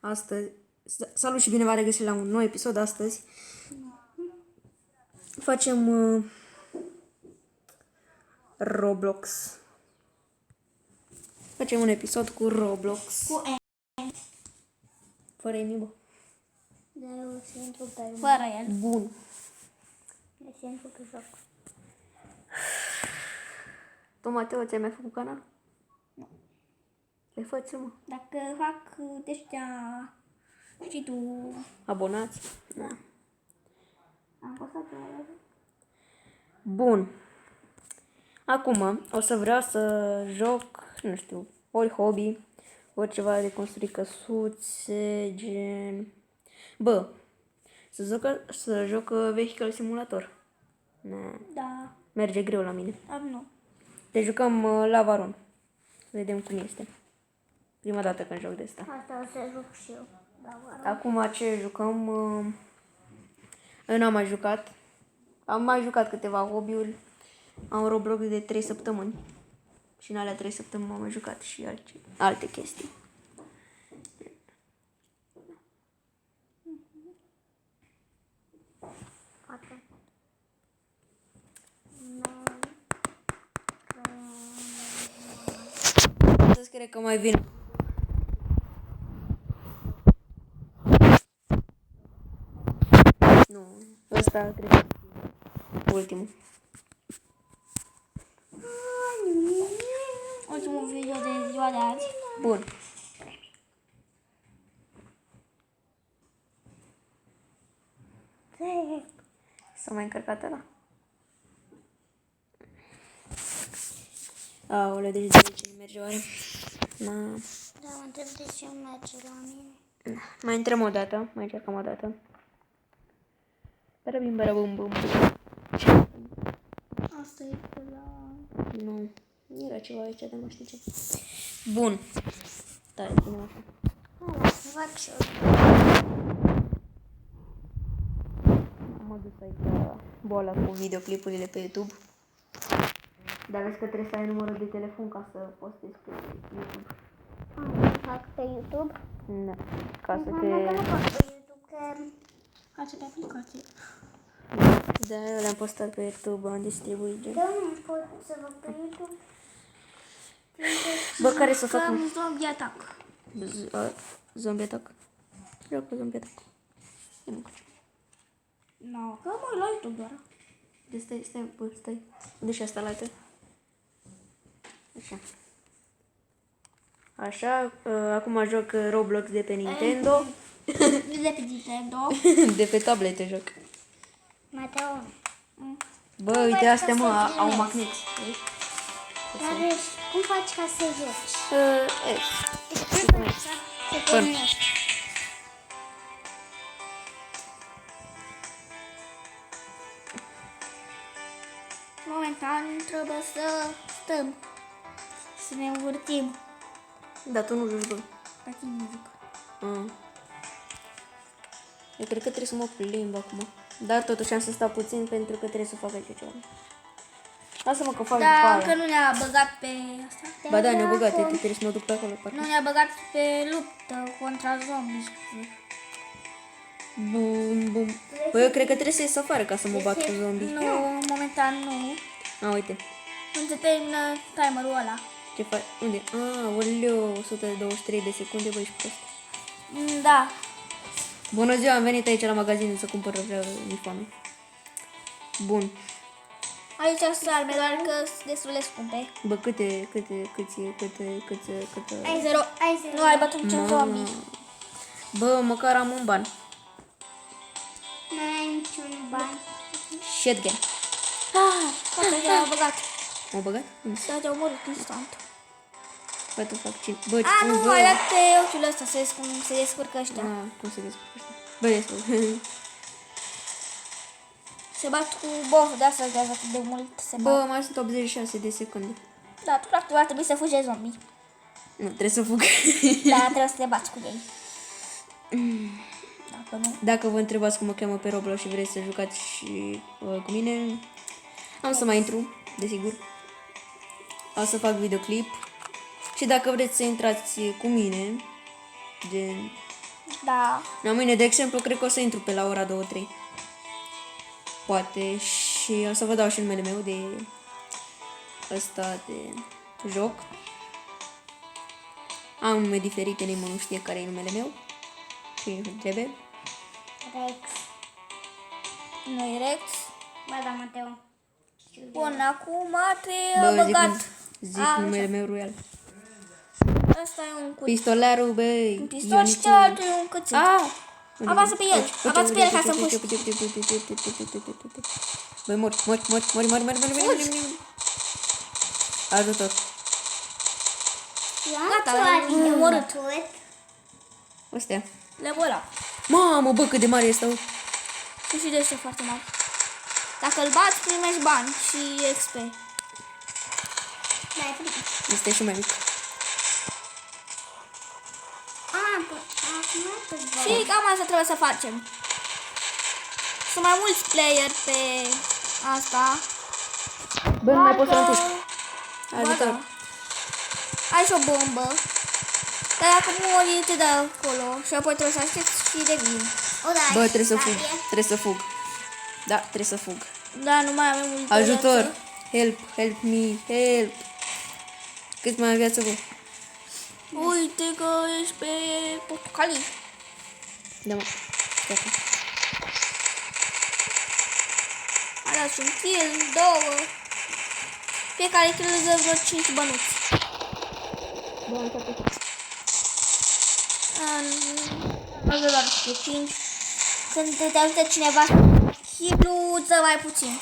Astăzi, salut și bine v-am regăsit la un nou episod astăzi. Facem Roblox. Facem un episod cu Roblox. Cu E. Fără Emi, Da, eu se intru pe fără el. Bun. Eu se intru pe joc. Tu, Mateo, ți-ai mai făcut canal? Nu. Le faci, mă. Dacă fac de ăștia, știi tu, Abonați? Da. am postat pe el. Bun. Acum o să vreau să joc, nu știu, ori hobby, ori ceva de construit căsuțe, gen... să joc Vehicle Simulator. Da, Merge greu la mine. dar nu. Deci jucăm la Varon. Vedem cum este. Prima dată când joc de asta. Asta o să joc și eu. Da, vă rog. Acum ce jucăm? Eu n-am mai jucat. Am mai jucat câteva hobby-uri. Am Roblox de 3 săptămâni. Și în alea 3 săptămâni am mai jucat și alte chestii. Poate. Astăzi cred că mai vin. Nu, ăsta cred că e ultimul. Ultimul video de ziua de azi. Bun. S-a mai încărcat ăla. Aoleu, deci de ce nu merge oare? Da, mă întreb de ce merge la mine. Mai intrăm o dată, mai încercăm o dată. Barabim, barabum, bum. Asta e pe la... Nu, era ceva aici, dar nu știu ce. Bun. Tare, bine așa. Hai, să fac și eu. Am adus aici boala cu videoclipurile pe YouTube. Dar vezi că trebuie să ai numărul de telefon ca să postezi pe YouTube. Fac pe YouTube? Da. Ca să Nu te... fac pe YouTube, că face pe aplicație. Da, eu le-am postat pe YouTube, am distribuit gen. Eu nu pot să fac pe YouTube. Bă, care să fac? Că am zombie attack. Zombie attack. Vreau cu zombie attack. Nu, că mă la YouTube doar. Deci stai. Deci asta la altă. Așa. Așa, acum joc Roblox de pe Nintendo. De pe Nintendo. De pe tablete joc. Mateo. Bă, uite, astea mă, au magnet. Dar cum faci ca să joci? Să pornești. Momentan trebuie să stăm. Să ne învârtim. Da, tu nu joci, bă. Pe tine zic. Eu cred că trebuie să mă plimb acum. Dar totuși am să stau puțin pentru că trebuie să fac aici ceva. Lasă-mă că fac după Da, aia. încă nu ne-a băgat pe asta. Ba da, ne-a băgat, uite, trebuie să mă duc pe acolo. Parcă. Nu ne-a băgat pe luptă contra zombies. Bum, bum. Bă, eu cred că trebuie să ies afară ca să mă bat cu zombie. Nu, momentan nu. Uite. Când se termină timerul ăla. Ce faci? Unde? Oleu, 123 de secunde, bă, ești prost. Da. Bună ziua, am venit aici la magazin să cumpăr uniforme. Bun. Aici sunt arme, doar că sunt destul de scumpe. Bă, câte... Ai 0. Nu ai bătut niciun zombie. Bă, măcar am un ban. Nu ai niciun bani. Shotgun. Poate te-au băgat. M-au băgat? Să te-au omorât instant. Bă, tu fac ce? Bă, Nu, bă. ai dat pe ochiul ăsta să vezi cum se descurcă ăștia. Cum se descurcă ăștia? Bă, descurcă. Se bat cu boss, de asta durează atât de mult. Se Bă, bat. mai sunt 86 de secunde. Da, tu practic ar trebui să fugi de zombie. Nu, trebuie să fug. Da, trebuie să te bați cu ei. Dacă nu. Dacă vă întrebați cum mă cheamă pe Roblox și vreți să jucați și cu mine, am să mai intru, desigur. O să fac videoclip. Și dacă vreți să intrați cu mine, gen Da. La mine, de exemplu, cred că o să intru pe la ora 2-3. Poate și o să vă dau și numele meu de ăsta de joc. Am nume diferite, nimeni nu știe care e numele meu. Și nu trebuie. Rex. Nu-i Rex? Ba da, Mateo. Bun, acum trebuie băgat. Zic numele meu real. Asta e un cuțit. Pistolarul, băi. Un pistol și cealaltă e un cuțit. Apasă pe el. Apasă pe el ca să îmi puși. Băi, mori. Ajutor. Gata, l-am omorât. Astea. Le ăla. Mamă, bă, cât de mare este. Și de ăștia foarte mari. Dacă îl bați, primești bani și XP. Este și mai mic. Și cam asta trebuie să facem. Sunt mai mulți player pe asta. Bă, nu mai pot să îl pușc. Da. Ajutor. Ai și o bombă. Dar dacă mori, te dă acolo. Și apoi trebuie să aștepți și revin. Bă, trebuie să fug. Trebuie să fug. Da, trebuie să fug. Da, nu mai avem multă Ajutor. viață. Help me, help. Cât mai am viață, bă? Uite că ești pe portocalii. Da, mă. Gata. Ai dat un kill, 2. Fiecare kill îți dă vreo 5 bănuți. Bă, am capit. Nu să doar de 5. Când te ajută cineva, kill-ul îți dă mai puțin.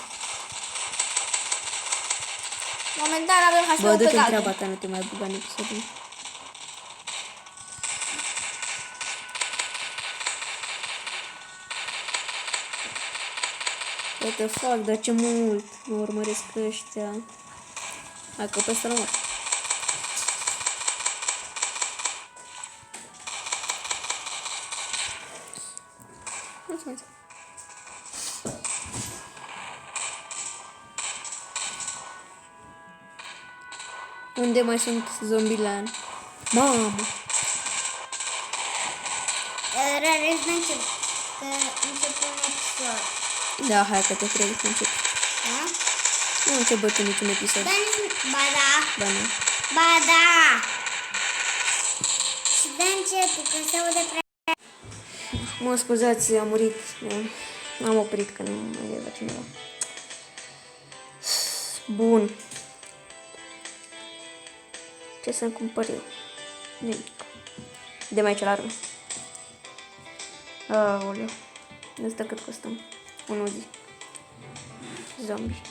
Momentan avem Bă, HP-ul pe du-te în galben. treaba ta, nu te mai buga în episodul. What the fuck, dar ce mult mă urmăresc ăștia. Hai că pe ăsta l-am luat. Mulțumesc. Unde mai sunt zombilan? Mamă! Rarez de încep. Că începe un episod. Da, hai că te cred că încep. Da? Nu încep bătut niciun episod. Dar nici... Ba da. Ba nu. Ba da. Și de început, când se aude prea... Mă scuzați, am murit. Am oprit că nu mai era cineva. Bun. Ce să-mi cumpăr eu? Nimic. De mai celară. Aoleu. Asta cât costă? 1 zi. Zombie.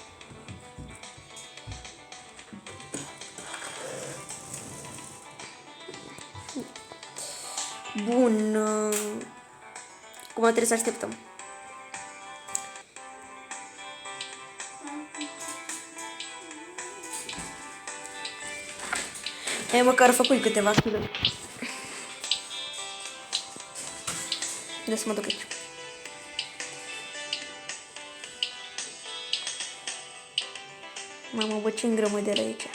Bun. Cum trebuie să așteptăm? Ai măcar făcut câteva kiluri. De să mă duc aici. Mamă, bă, ce îngrămădere aici.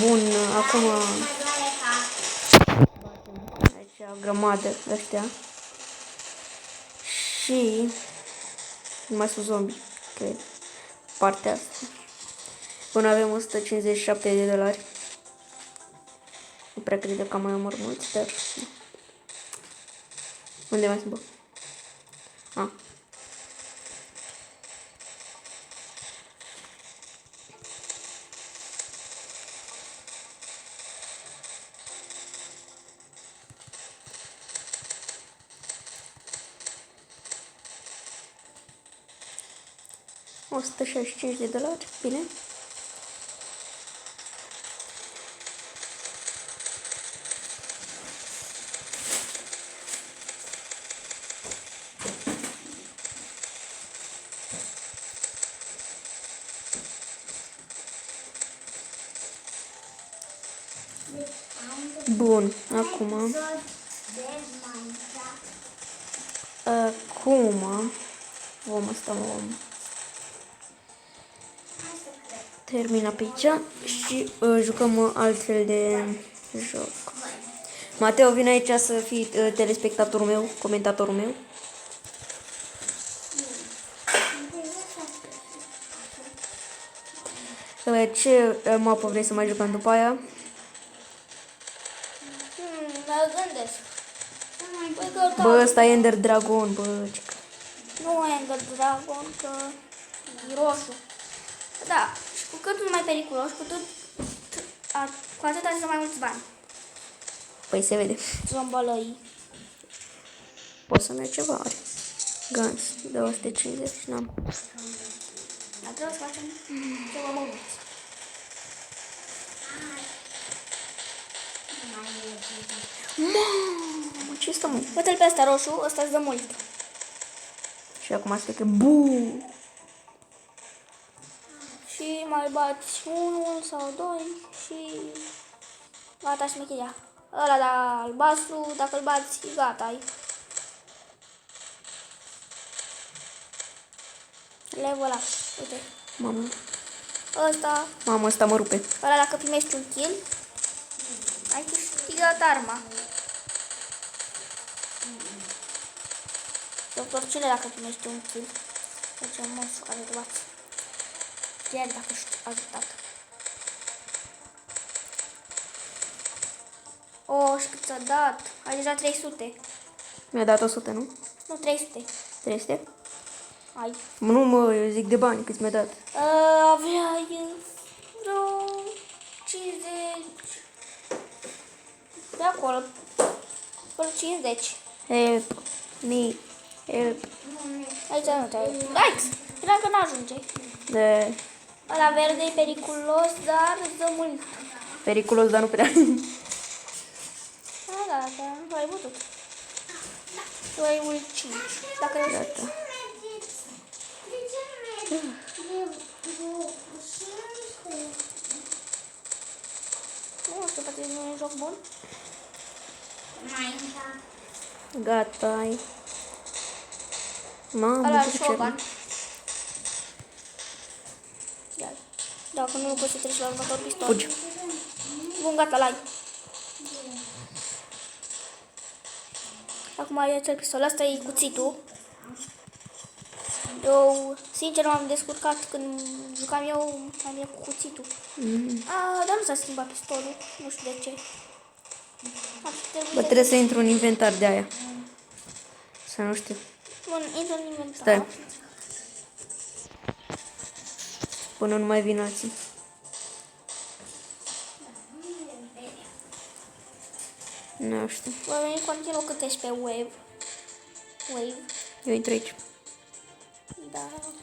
Bun, acum aici o grămadă ăștia. Și mai sunt zombi, cred. Partea asta. Până avem 157 de dolari. Nu prea cred că am mai omor mulți, dar... Unde mai sunt, bă? Ah. $165. Bine. Bun, acum vom termina pe aici și jucăm altfel de joc. Mateo, vine aici să fii telespectatorul meu, comentatorul meu. Ce mapă vrei să mai jucăm după aia? Mă gândesc. Păi că Bă, ăsta e Ender Dragon, bă. nu e Ender Dragon, că e roșu. Da, și cu cât sunt mai periculos, cu atât are mai mulți bani. Păi se vede. Zombalăii. Poți să mergi ceva are. Guns, 250, n-am. Dar trebuie să facem ceva măguți. Mamă, ce stă, mă? Uite-l pe ăsta roșu, ăsta îți dă mult. Și acum se că bu. Și mai bați unul sau doi și gata șmecheria. Ăla de albastru, dacă îl bați, gata ai. Level up, uite. Mamă. Ăsta, Mamă, ăsta mă rupe. ăla dacă primești un kill, ai câștigat arma. Doctor, dacă primești un kill? Deci un monstru care te bați. Chiar dacă ești ajutat. Oh, și cât ți-a dat? Ai deja 300. Mi-a dat 100, nu? Nu, 300. 300? Ai. Nu, mă, eu zic de bani, cât mi-a dat. Aveai vreo 50. De acolo. Vreo 50. Help me, help. Aici nu te-ai. Likes! Credeam că n-ajunge. De Ăla verde e periculos, dar îți dă mult. periculos, dar nu prea. Da, nu ai văzut. Tu ai ult 5. Dacă reușești. Gata. Nu știu, poate nu e un joc bun. Gata, ai. Mamă, Ăla ce e cer. Shogun. Ia. Dacă nu poți să treci la următor pistol. Fugi. Bun, gata, l-ai. Acum e acel pistol. Asta e cuțitul. Eu, sincer, m-am descurcat când jucam eu, am eu cu cuțitul. Dar nu s-a schimbat pistolul. Nu știu de ce. Bă, trebuie să intru în inventar de aia. Să nu știu. Bun, intră în inventar. Stai. Până nu mai vin alții. Nu știu. Voi veni continuu cât ești pe wave. Wave. Eu intru aici. Da, ok.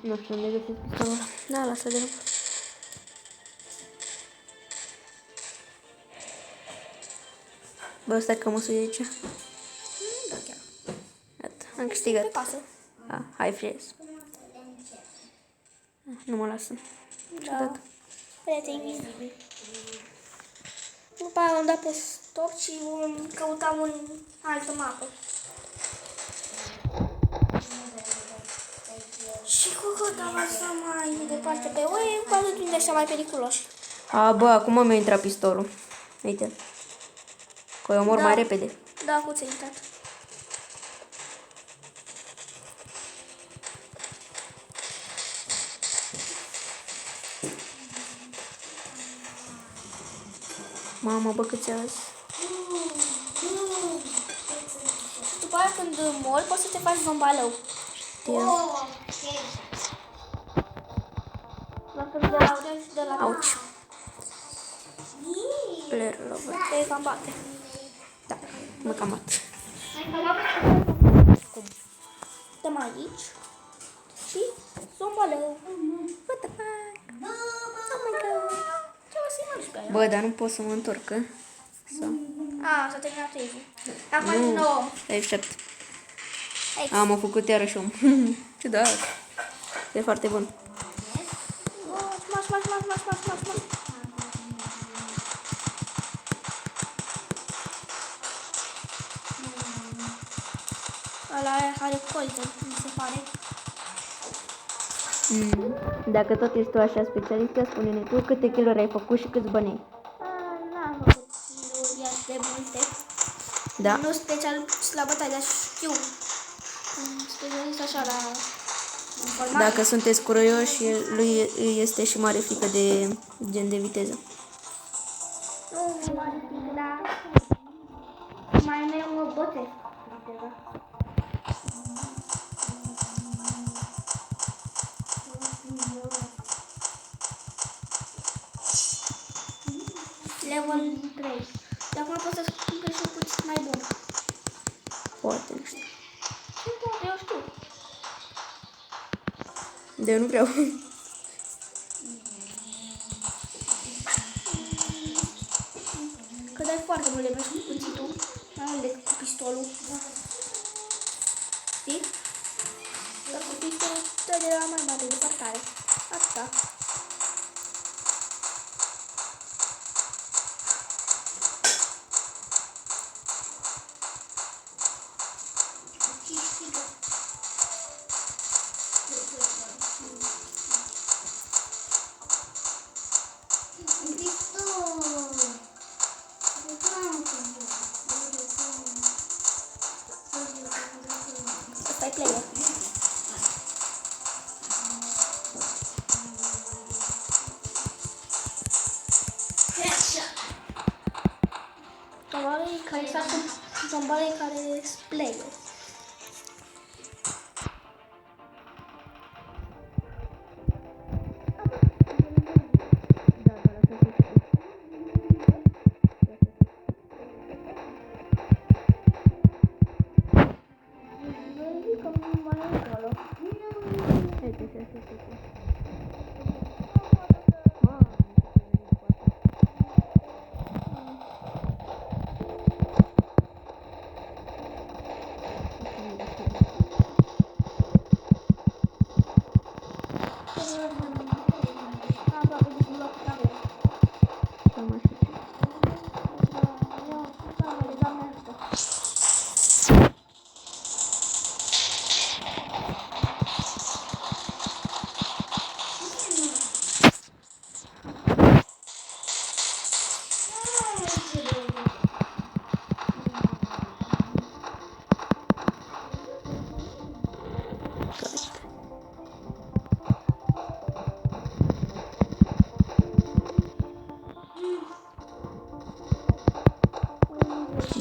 Nu știu unde găsesc pistolul ăla. Da, lasă de rog. Bă, stai că mă sui aici. Da, chiar. Gata, am Pe câștigat. casă. Hai, fries. Nu mă lasă. Da. Prieteni invizibili. După aia am dat pe stop și căutam în altă mapă. Și cu cât am așa mai departe pe wave, cu atât unde așa mai periculoși. Bă, acum mi-a intrat pistolul. Uite. Că eu mor Da. mai repede. Da, cu ți-a intrat. Mamă, bă, câți azi. Și după aia când mori, poți să te faci zombalău. Dacă de la Auci. Player lover. Te cam bate. Da, mă cam at. Cum? Stăm aici. Și zombalău. What the fuck? Oh my god. Ce o să-i mergi pe aia? Bă, dar nu pot să mă întorc, că? Sau? S-a terminat save-ul. Acum din nou. Stai, aștept. Aici. Am făcut iarăși om. Ciudat. E foarte bun. Smash. Ăla are colțe, mi se pare. Dacă tot ești tu așa specialistă, spune-ne tu câte kill-uri ai făcut și câți bani ai. N-am făcut kill-uri de multe. Da? Nu special la bătaie, dar știu. Specialist așa la informație. Dacă sunteți curioși, lui îi este și mare frică de gen de viteză. Nu mi mare frică, dar mai mă bătesc. Level 3. De acum pot să cumpăr și puțin mai bun. Poate, nu știu. Ce poate, eu știu. De eu nu vreau. Că dai foarte mult de cu cuțitul, mai mult decât cu pistolul. Știi? Dar cu pistolul dă de la mai mare departare. Asta. Asta e player. Zombalii care sunt zombalii care sunt player.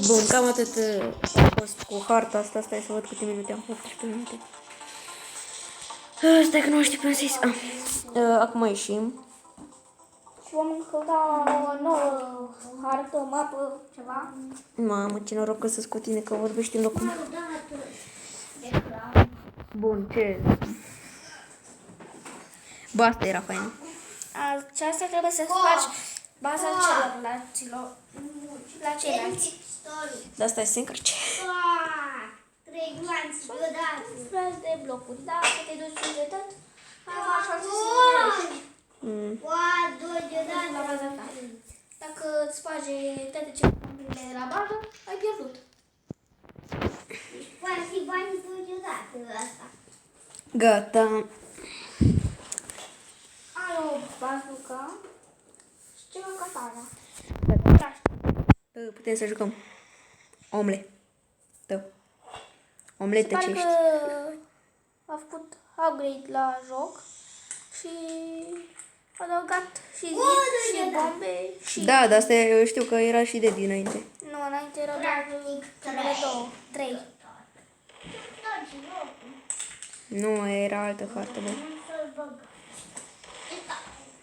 Bun, cam atât a fost cu harta asta. Stai să văd câte minute am. 18 minute. Stai că nu mai știu până să-i... acum ieșim. Și vom căuta o nouă hartă, o mapă, ceva. Mamă, ce noroc că să-ți cu tine, că vorbești în locul meu. Bun, ce? Bă, asta era fain. Aceasta trebuie să faci baza celorlalților. La ceilalți. Dar stai să se încărce. 3 glanți deodată. Frați de blocuri. Dacă te duci de tot, mai faci față să Oa, 2 la deodată. baza ta. Dacă îți face toate ce de la bază, ai pierdut. Poate fi banii 2 deodată asta. Gata. Ai o bazooka și ceva katana. Putem să jucăm. Omle. Tău. Omletă ce Pare ești. că a făcut upgrade la joc și a adăugat și zid, și bombe și... Da, dar asta eu știu că era și de dinainte. Nu, înainte erau doar primele 2, 3. Nu, era altă hartă, bă.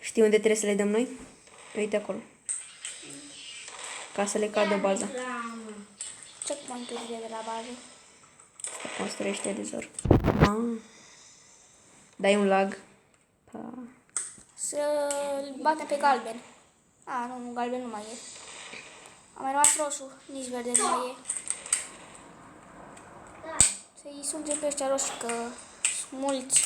Știi unde trebuie să le dăm noi? Uite acolo. ca să le cadă baza. Checkpoint-urile de la bază. Se construiește de zor. Dai un lag. Pa. Să-l batem pe galben. Nu, galben nu mai e. A mai rămas roșu, nici verde nu mai e. Să-i sungem pe ăștia roșii, că sunt mulți.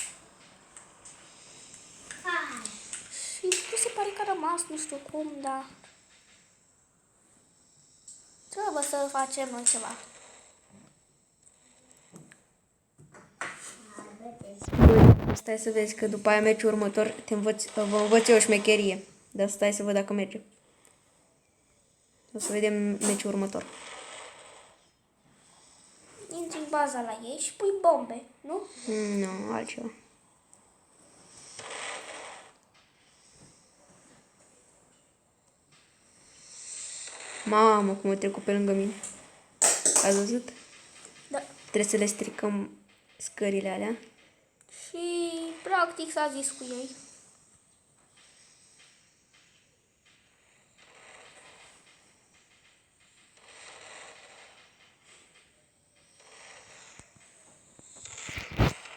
Și nu se pare că a rămas, nu știu cum, dar... Trebuie să facem noi ceva. Stai să vezi că după aia meciul următor vă învăț eu o șmecherie. Dar stai să văd dacă merge. O să vedem meciul următor. Intri în baza la ei și pui bombe, nu? Nu, altceva. Mamă, cum a trecut pe lângă mine. Ați văzut? Da. Trebuie să le stricăm scările alea. Și practic s-a zis cu ei.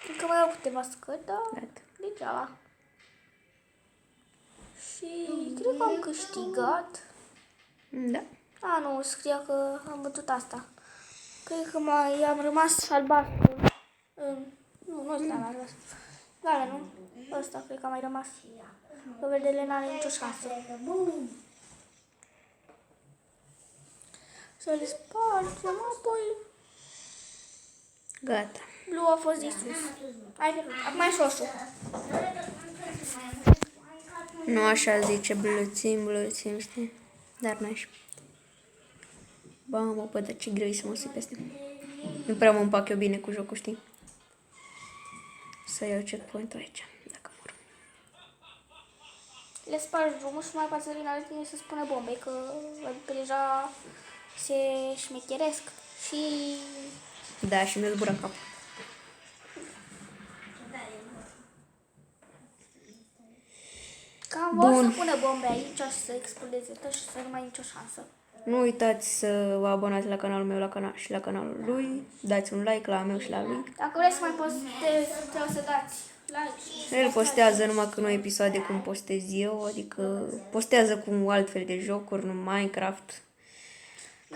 Încă mai au câteva scări, dar Gata. degeaba. Și cred că am câștigat. Da. Nu, scria că am bătut asta. Cred că mai am rămas albastru. Nu ăsta am rămas. Gale, nu? Ăsta cred că a mai rămas. Că verdele n-are nicio șansă. Să le spargem, apoi... Gata. Blue a fost distrus. Ai pierdut. Acum e roșu. Nu așa zice blățim, știi? Dar n-aș. Ba, mă, dar ce greu e să mă sui peste. Nu prea mă împac eu bine cu jocul, știi? Să iau checkpoint-ul aici, dacă mor. Le spargi drumul și mai poate să vină la tine să spună bombe, că văd că deja se șmecheresc și... Da, și mi-a zburat capul. Cam vor Bun. să pună bombe aici și să explodeze tot și să nu mai ai nicio șansă. Nu uitați să vă abonați la canalul meu și la canalul lui. Dați un like la meu și la lui. Dacă vreți să mai postez, trebuie să dați like. El postează numai că nu episoade cum postez eu, adică postează cu altfel de jocuri, nu Minecraft.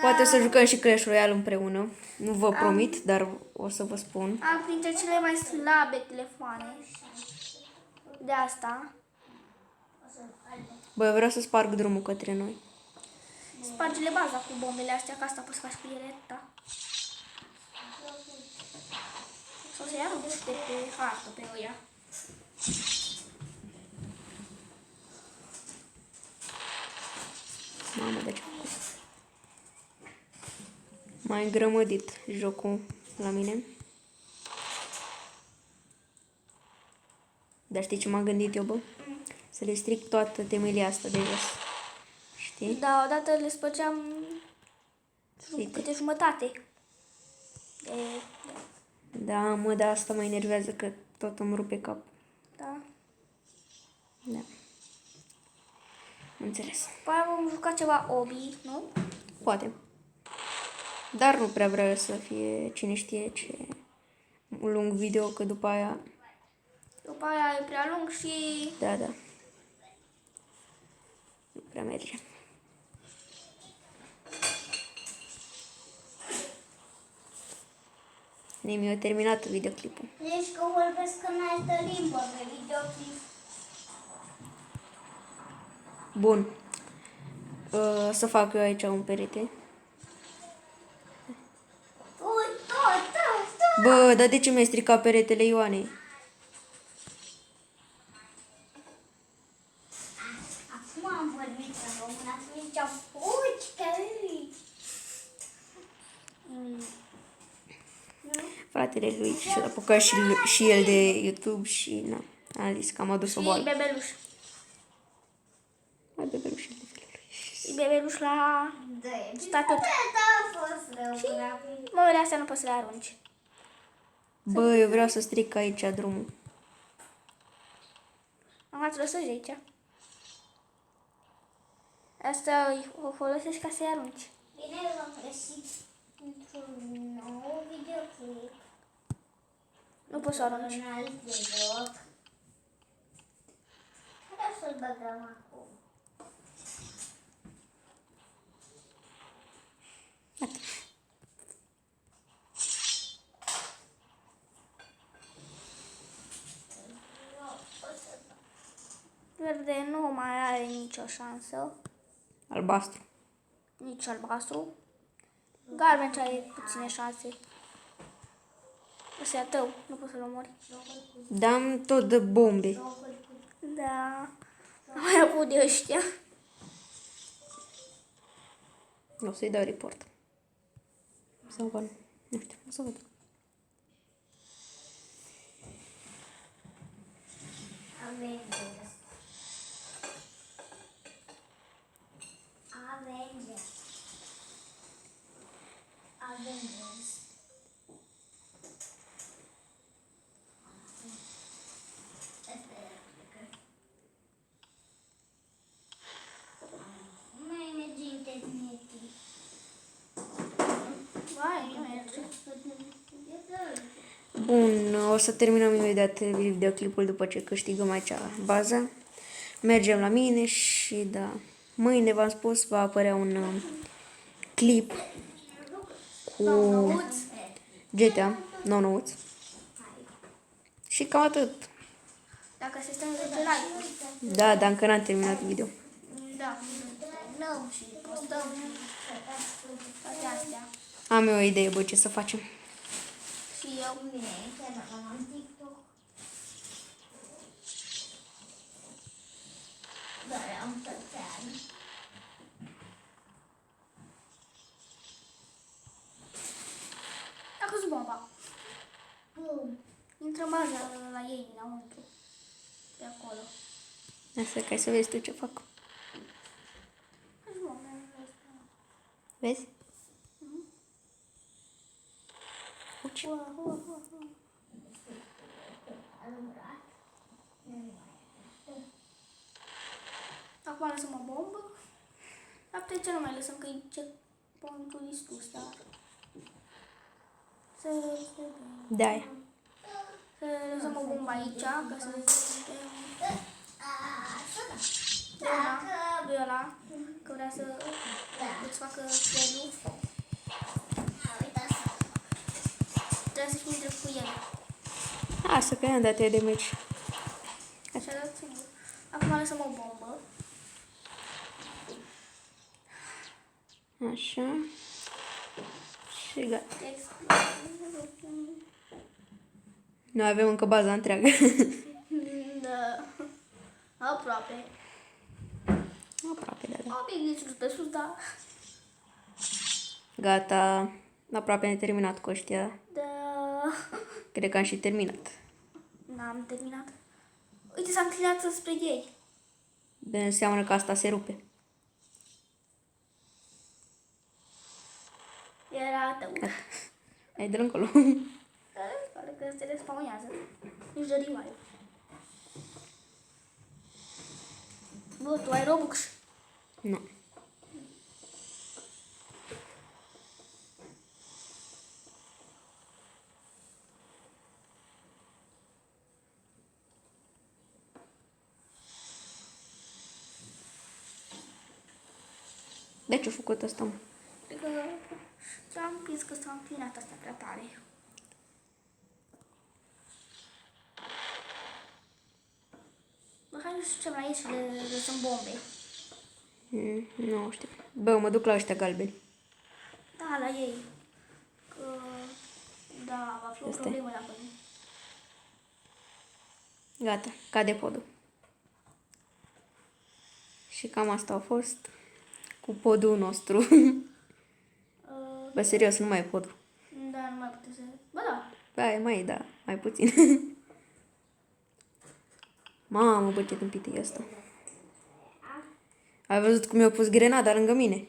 Poate o să jucăm și Clash Royale împreună. Nu vă promit, dar o să vă spun. Am printre cele mai slabe telefoane. De asta. Bă, eu vreau să sparg drumul către noi. Sparge-le baza cu bombele astea, că asta poți să faci cu ele, da. Sau să-i arunci de pe hartă pe ăia. Mamă, de ce? Mai îngrămădit jocul la mine. Dar știi ce m-am gândit eu, bă? Să le stric toată temelia asta de jos. Știi? Da, odată le spăgeam Uite. câte jumătate. Da, mă, da, asta mă enervează că tot îmi rupe cap. Da. Da. Înțeles. Păi vom juca ceva obi, nu? Poate. Dar nu prea vreau să fie cine știe ce un lung video, că după aia... După aia e prea lung și... Da. Nu prea merge. Mi-a terminat videoclipul. Deci că vorbesc în altă limbă pe videoclip. Bun. Să fac eu aici un perete. Ui, tot. Bă, dar de ce mi-ai stricat peretele, Ioane? Acum am vorbit în română, atunci am uci că îi. Fratele lui și-a apucat și el de YouTube și na, a zis că am adus o Și boală. bebeluș. Mai bebelușel de felul lui. Și bebeluș la statut. A fost rău până acum. Mările astea nu poți să le arunci. Bă, eu vreau să stric aici drumul. Am trebuie să aici. Asta o folosești ca să-i arunci. Bine, l-am găsit într-un nou videoclip. Nu poți să o arunci. Un alt joc. Hai să-l băgăm acum. Verde nu mai are nicio șansă. Albastru. Nici albastru. Galben ce are puține șanse. Ăsta e a tău, nu poți să-l omori. Dam tot de bombe. Da. Am mai avut de ăștia. O să-i dau report. Sau bani. Nu știu, o să văd. Avengers. Avengers. Avengers. Mai merge internetul. Vai, nu merge. Bun, o să terminăm imediat videoclipul după ce câștigăm aici baza. Mergem la mine și da, mâine v-am spus va apărea un clip cu GTA nou-nouț. Și cam atât. Dacă se strâng 10 like-uri. Da, dar încă n-am terminat video. Da. Filmăm și postăm toate astea. Am eu o idee, bă, ce să facem. Și eu. Bine, chiar dacă am TikTok. Dar am toți ani. A căzut bomba. Bum. Intră în baza la ei înăuntru. De acolo. Asta ca să vezi tu ce fac. Căzut bomba. Vezi? Uci. Acum lăsăm o bombă. Apoi ce nu mai lăsăm, că e checkpoint-ul distrus, dar... Să Da. lăsăm o bombă aici, ca să vedem Dacă... Viola, că vrea să îți facă spelul. Uitați. Trebuie să-și intre cu el. Asta că i-am dat eu de meci. Și-a dat singur. Acum lăsăm o bombă. Așa. Și gata. Noi avem încă baza întreagă. Da. Aproape. Aproape, da. Un pic de sus pe sus, da. Gata. Aproape ne terminat cu ăștia. Da. Cred că am și terminat. N-am terminat. Uite, s-a înclinat spre ei. De înseamnă că asta se rupe. Era tău. Hai de încolo. Pare că se respawnează. Nici de revive. Bă, tu ai Robux? Nu. De ce a făcut asta, mă? Cred că ți-am prins că s-a înclinat asta prea tare. Bă, hai să ducem la ei și le lăsăm bombe. Nu știu. Bă, mă duc la ăștia galbeni. Da, la ei. Că, da, va fi o Asta e. problemă dacă nu. Gata, cade podul. Și cam asta a fost cu podul nostru. Bă, serios, nu mai e podul. Da, nu mai putem să... Bă, da. Ba, mai e, da, mai puțin. Mamă, bă, ce tâmpit e asta. Ai văzut cum i-au pus grenada lângă mine?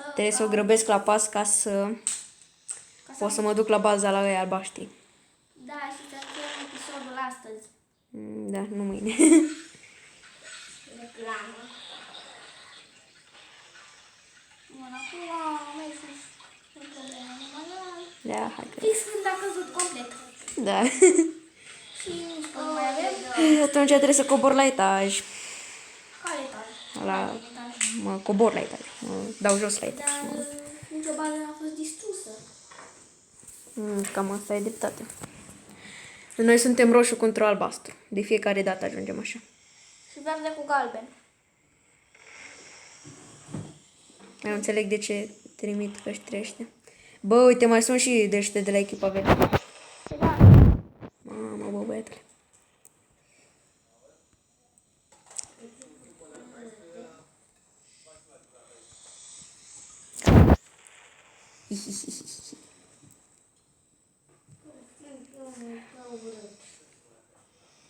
Trebuie să o grăbesc la pas ca să O să mă duc la baza la ăia albaștri. Da, și să încheiem episodul astăzi. Da, nu mâine. Reclamă. Bun, acum mai sus. Nu problemă, numai la... Da, hai că... Fix când a căzut complet. Da. Și nici că nu mai avem. Atunci trebuie să cobor la etaj. Care etaj? La... Mă cobor la etaj. Mă dau jos la etaj. Dar nicio bază n-a fost distrusă. Cam asta e dreptate. Noi suntem roșu contra albastru. De fiecare dată ajungem așa. Și verde cu galben. Eu nu înțeleg de ce trimit căștile ăștia. Bă, uite, mai sunt și de ăștia de la echipa verde. Și da. Mamă, bă, băiatule.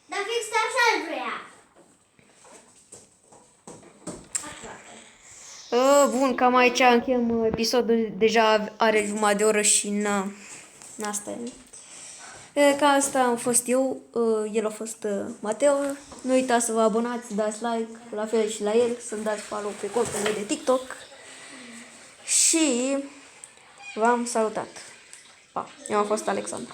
Dar fix așa vrea. Bun, cam aici încheiem episodul. Deja are jumătate de oră și asta e. Ca asta am fost eu, el a fost Mateo. Nu uitați să vă abonați, dați like, la fel și la el, să-mi dați follow pe contul meu de TikTok. Și v-am salutat. Pa! Eu am fost Alexandru.